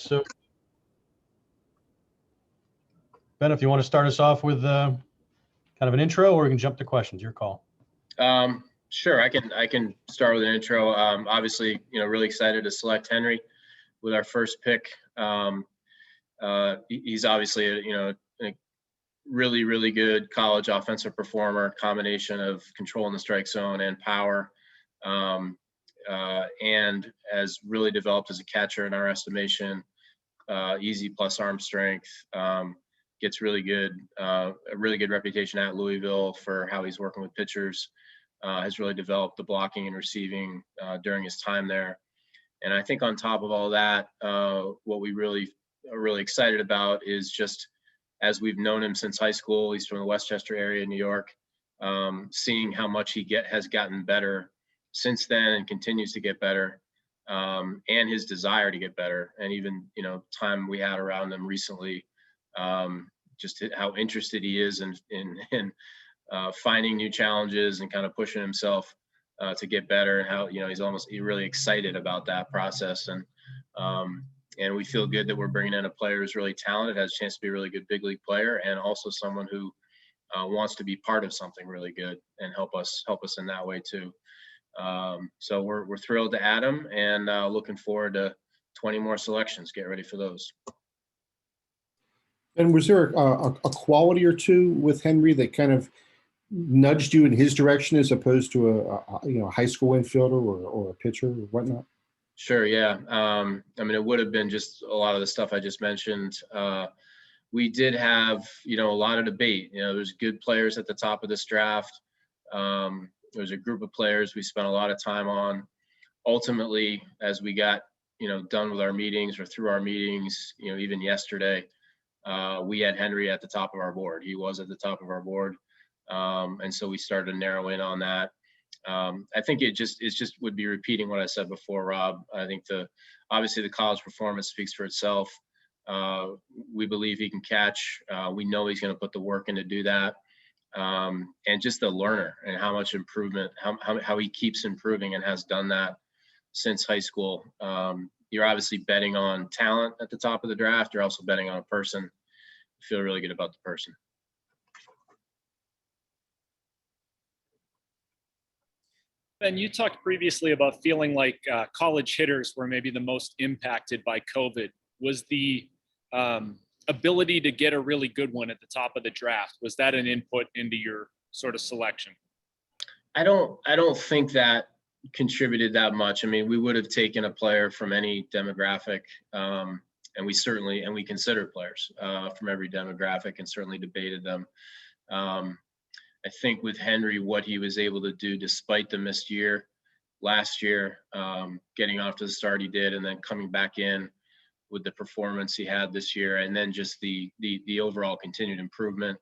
So, Ben, if you want to start us off with kind of an intro, or we can jump to questions. Your call. Sure, I can start with an intro. Obviously, really excited to select Henry with our first pick. He's obviously a really, really good college offensive performer, combination of control in the strike zone and power, and has really developed as a catcher in our estimation. Easy plus arm strength, gets a really good reputation at Louisville for how he's working with pitchers. Has really developed the blocking and receiving during his time there. And I think on top of all that, what we really are really excited about is just, as we've known him since high school, he's from the Westchester area, New York, seeing how much he has gotten better since then and continues to get better, and his desire to get better. And even, time we had around him recently, just how interested he is in finding new challenges and kind of pushing himself to get better, and how he's really excited about that process. And we feel good that we're bringing in a player who's really talented, has a chance to be a really good big league player, and also someone who wants to be part of something really good and help us in that way too. So we're thrilled to add him, and looking forward to 20 more selections. Get ready for those. And was there a quality or two with Henry that kind of nudged you in his direction, as opposed to a high school infielder or a pitcher or whatnot? Sure. Yeah. It would have been just a lot of the stuff I just mentioned. We did have, a lot of debate. There's good players at the top of this draft. There's a group of players we spent a lot of time on. Ultimately, as we got, done with our meetings or through our meetings, even yesterday, we had Henry at the top of our board. He was at the top of our board. And so we started to narrow in on that. I think it just would be repeating what I said before, Rob. I think obviously the college performance speaks for itself. We believe he can catch. We know he's going to put the work in to do that. And just the learner and how much improvement, how he keeps improving and has done that since high school. You're obviously betting on talent at the top of the draft. You're also betting on a person. You feel really good about the person. Ben, you talked previously about feeling like college hitters were maybe the most impacted by COVID. Was the ability to get a really good one at the top of the draft, was that an input into your sort of selection? I don't think that contributed that much. We would have taken a player from any demographic, and we considered players from every demographic and certainly debated them. I think with Henry, what he was able to do despite the missed year last year, getting off to the start he did, and then coming back in with the performance he had this year, and then just the overall continued improvement.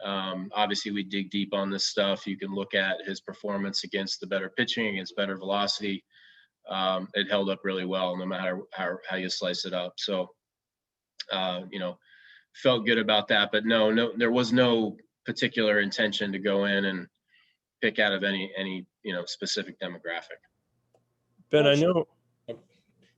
Obviously, we dig deep on this stuff. You can look at his performance against the better pitching, against better velocity. It held up really well, no matter how you slice it up. So, felt good about that. But no, there was no particular intention to go in and pick out of any specific demographic. Ben,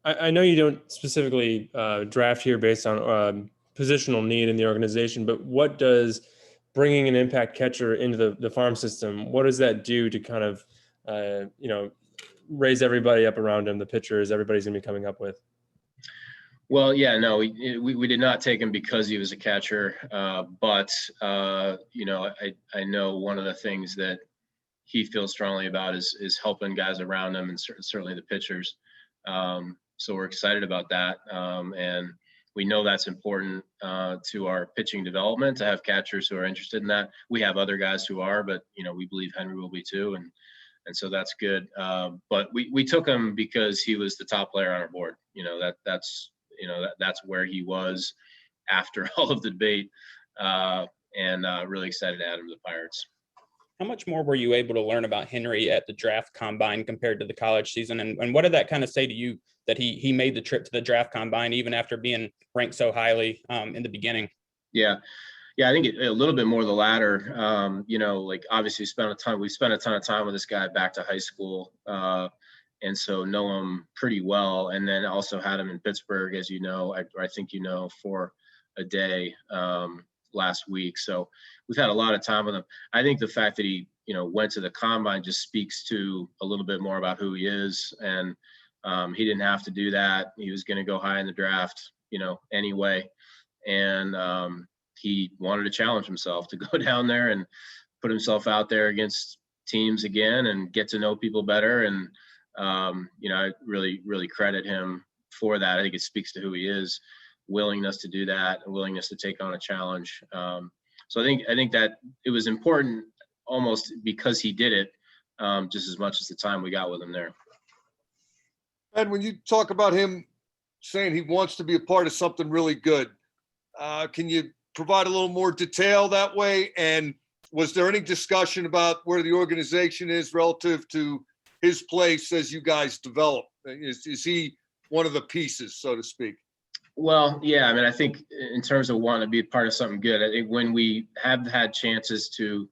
I know you don't specifically draft here based on positional need in the organization, but what does bringing an impact catcher into the farm system, what does that do to kind of raise everybody up around him, the pitchers everybody's gonna be coming up with? Well, yeah, no, we did not take him because he was a catcher, but I know one of the things that he feels strongly about is helping guys around him, and certainly the pitchers. So we're excited about that, and we know that's important to our pitching development, to have catchers who are interested in that. We have other guys who are, but we believe Henry will be too, and so that's good. But we took him because he was the top player on our board. That's where he was after all of the debate, and really excited to add him to the Pirates. How much more were you able to learn about Henry at the draft combine compared to the college season? And what did that kind of say to you that he made the trip to the draft combine even after being ranked so highly in the beginning? Yeah, I think a little bit more the latter. Obviously we spent a ton of time with this guy back to high school. and so know him pretty well. And then also had him in Pittsburgh, as you know, I think you know, for a day last week. So we've had a lot of time with him. I think the fact that he, went to the combine just speaks to a little bit more about who he is. And he didn't have to do that. He was going to go high in the draft, anyway. And he wanted to challenge himself to go down there and put himself out there against teams again and get to know people better. And, I really, really credit him for that. I think it speaks to who he is, willingness to do that, a willingness to take on a challenge. So I think that it was important almost because he did it just as much as the time we got with him there. And when you talk about him saying he wants to be a part of something really good, can you provide a little more detail that way? And was there any discussion about where the organization is relative to his place as you guys develop? Is he one of the pieces, so to speak? Well, yeah, I mean, I think in terms of wanting to be a part of something good, I think when we have had chances to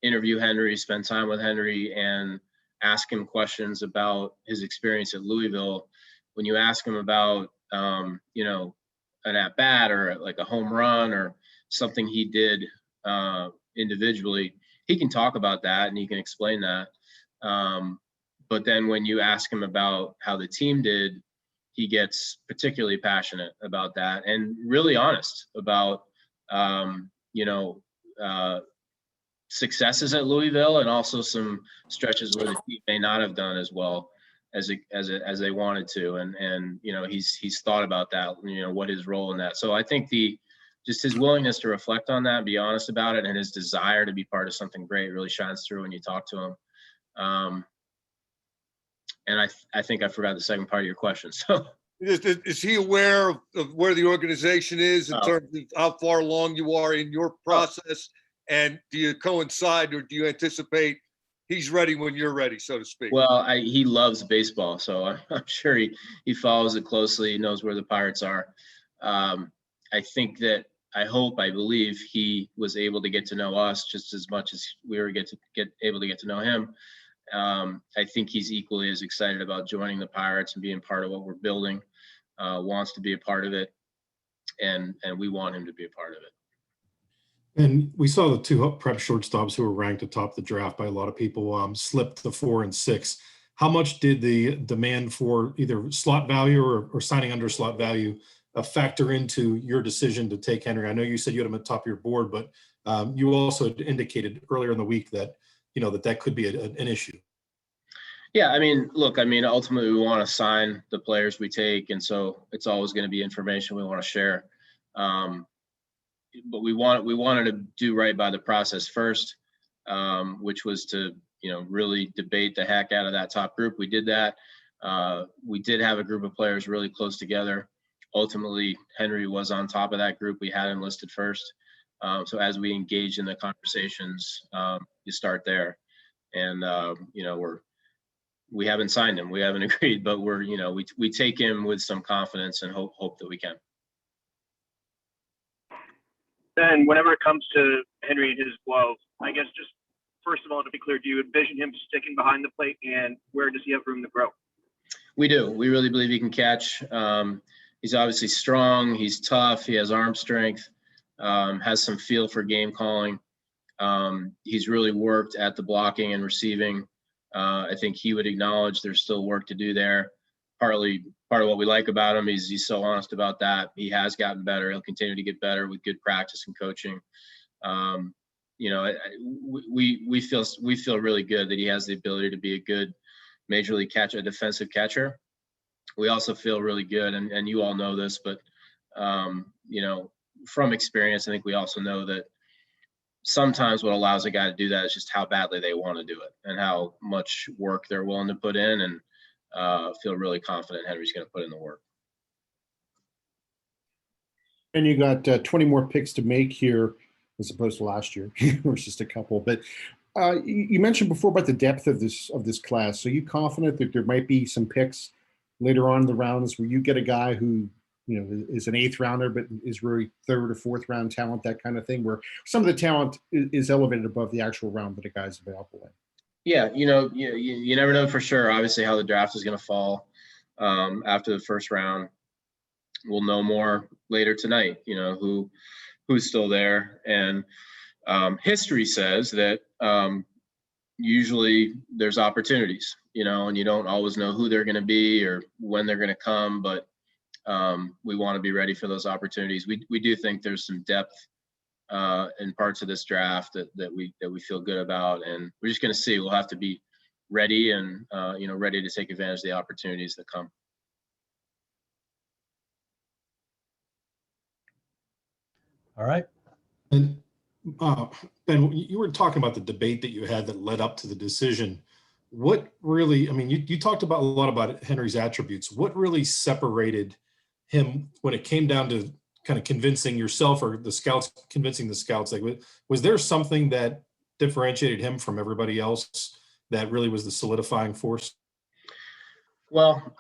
interview Henry, spend time with Henry, and ask him questions about his experience at Louisville, when you ask him about, an at-bat or like a home run or something he did individually, he can talk about that and he can explain that. But then when you ask him about how the team did, he gets particularly passionate about that and really honest about, successes at Louisville and also some stretches where the team may not have done as well as they wanted to. And he's thought about that, what his role in that. So I think just his willingness to reflect on that, be honest about it, and his desire to be part of something great really shines through when you talk to him. And I think I forgot the second part of your question. So Is he aware of where the organization is in terms of how far along you are in your process? And do you coincide, or do you anticipate he's ready when you're ready, so to speak? Well, he loves baseball, so I'm sure he follows it closely. He knows where the Pirates are. I think that I believe he was able to get to know us just as much as we were able to get to know him. I think he's equally as excited about joining the Pirates and being part of what we're building, wants to be a part of it, and we want him to be a part of it. And we saw the two prep shortstops who were ranked atop the draft by a lot of people slip to 4 and 6. How much did the demand for either slot value or signing under slot value factor into your decision to take Henry? I know you said you had him at the top of your board, but you also indicated earlier in the week that that could be an issue. Yeah, ultimately we want to sign the players we take, and so it's always going to be information we want to share. But we wanted to do right by the process first, which was to really debate the heck out of that top group. We did that. We did have a group of players really close together. Ultimately, Henry was on top of that group. We had him listed first. So as we engage in the conversations, you start there. And we haven't signed him. We haven't agreed, but we take him with some confidence and hope that we can. Then whenever it comes to Henry and his glove, I guess just first of all, to be clear, do you envision him sticking behind the plate, and where does he have room to grow? We do. We really believe he can catch. He's obviously strong. He's tough. He has arm strength, has some feel for game calling. He's really worked at the blocking and receiving. I think he would acknowledge there's still work to do there. Part of what we like about him is he's so honest about that. He has gotten better. He'll continue to get better with good practice and coaching. We feel really good that he has the ability to be a good major league catcher, a defensive catcher. We also feel really good, and you all know this, but from experience, I think we also know that sometimes what allows a guy to do that is just how badly they want to do it and how much work they're willing to put in, and feel really confident Henry's going to put in the work. And you got 20 more picks to make here as opposed to last year, or just a couple. But you mentioned before about the depth of this class. So you confident that there might be some picks later on in the rounds where you get a guy who is an 8th rounder, but is really 3rd or 4th round talent, that kind of thing, where some of the talent is elevated above the actual round that a guy's available in? Yeah, you never know for sure, obviously, how the draft is going to fall after the first round. We'll know more later tonight, who's still there. And history says that usually there's opportunities, and you don't always know who they're going to be or when they're going to come, but we want to be ready for those opportunities. We do think there's some depth in parts of this draft that we feel good about, and we're just going to see. We'll have to be ready and ready to take advantage of the opportunities that come. All right. And Ben, you were talking about the debate that you had that led up to the decision. What really, I mean, you talked about a lot about Henry's attributes. What really separated him when it came down to kind of convincing yourself or the scouts, convincing the scouts? Like, was there something that differentiated him from everybody else that really was the solidifying force? Well,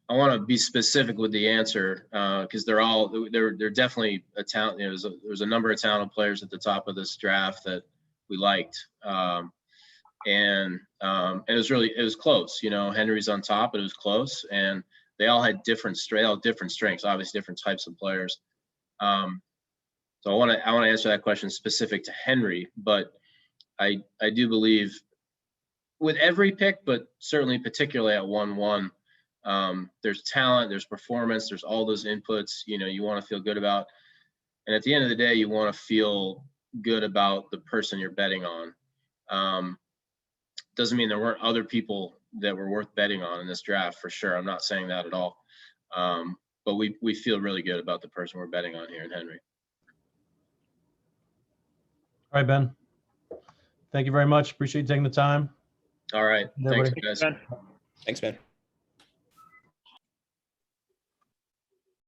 I want to be specific with the answer because they're definitely a talent. There's a number of talented players at the top of this draft that we liked, and it was close. Henry's on top, but it was close, and they all had different strengths, obviously different types of players. So I want to answer that question specific to Henry, but I do believe with every pick, but certainly particularly at 1-1. There's talent, there's performance, there's all those inputs, you want to feel good about. And at the end of the day, you want to feel good about the person you're betting on. Doesn't mean there weren't other people that were worth betting on in this draft, for sure. I'm not saying that at all. But we feel really good about the person we're betting on here in Henry. All right, Ben. Thank you very much. Appreciate you taking the time. All right. Thanks, Everybody. guys. Ben. Thanks, man.